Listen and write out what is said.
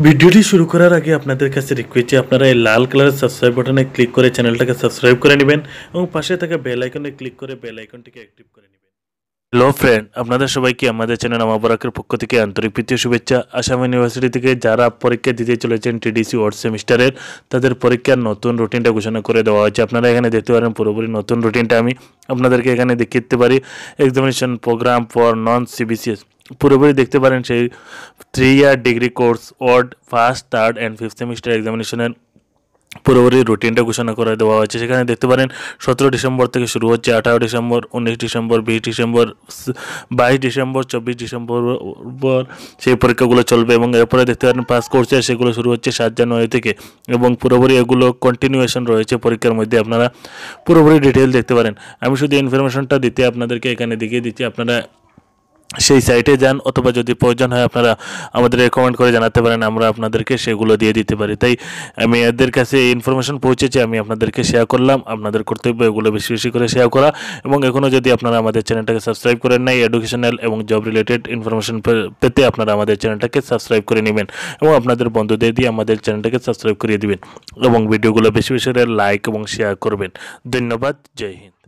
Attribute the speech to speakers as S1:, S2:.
S1: ভিডিওটি শুরু করার আগে আপনাদের কাছে রিকোয়েস্ট যে আপনারা এই লাল কালারের সাবস্ক্রাইব বাটনে ক্লিক করে চ্যানেলটাকে সাবস্ক্রাইব করে নেবেন এবং পাশে থাকা বেল আইকনে ক্লিক করে বেল আইকনটিকে অ্যাক্টিভ করে নেবেন। হ্যালো ফ্রেন্ড, আপনাদের সবাইকে আমাদের চ্যানেল আমাবরাকের পক্ষ থেকে আন্তরিক প্রীতি শুভেচ্ছা। আসাম ইউনিভার্সিটি থেকে যারা পরীক্ষা দিতে চলেছেন টিডিসি ওয়ার্ড সেমিস্টারের, তাদের পরীক্ষার নতুন রুটিনটা ঘোষণা করে দেওয়া হয়েছে। আপনারা এখানে দেখতে পারেন পুরোপুরি নতুন রুটিনটা আমি আপনাদেরকে এখানে দেখিয়ে দিতে পারি। Examination programme for non CBCS পুরোপুরি দেখতে পারেন। সেই 3 year degree course ward first, third and fifth semester এক্সামিনেশনের পুরোপুরি রুটিনটা ঘোষণা করে দেওয়া হয়েছে। সেখানে দেখতে পারেন 17 ডিসেম্বর থেকে শুরু হচ্ছে, 18 December, 19 December, 20 December, 22 December, 24 December সেই পরীক্ষাগুলো চলবে। এবং এরপরে দেখতে পারেন পাস কোর্সে সেগুলো শুরু হচ্ছে 7 জানুয়ারি থেকে এবং পুরোপুরি এগুলো কন্টিনিউয়েশন রয়েছে পরীক্ষার মধ্যে। আপনারা পুরোপুরি ডিটেল দেখতে পারেন। আমি শুধু ইনফরমেশনটা দিতে আপনাদেরকে এখানে দেখিয়ে দিচ্ছি। আপনারা সেই সাইটে যান, অথবা যদি প্রয়োজন হয় আপনারা আমাদের কমেন্ট করে জানাতে পারেন, আমরা আপনাদেরকে সেগুলো দিয়ে দিতে পারি। তাই আমি এদের কাছে এই ইনফরমেশন পৌঁছেছে, আমি আপনাদেরকে শেয়ার করলাম। আপনাদের কর্তব্য এগুলো বেশি বেশি করে শেয়ার করা। এবং এখনও যদি আপনারা আমাদের চ্যানেলটাকে সাবস্ক্রাইব করেন নাই, এডুকেশনাল এবং জব রিলেটেড ইনফরমেশন পেতে আপনারা আমাদের চ্যানেলটাকে সাবস্ক্রাইব করে নেবেন এবং আপনাদের বন্ধুদের দিয়ে আমাদের চ্যানেলটাকে সাবস্ক্রাইব করিয়ে দিবেন এবং ভিডিওগুলো বেশি বেশি করে লাইক এবং শেয়ার করবেন। ধন্যবাদ। জয় হিন্দ।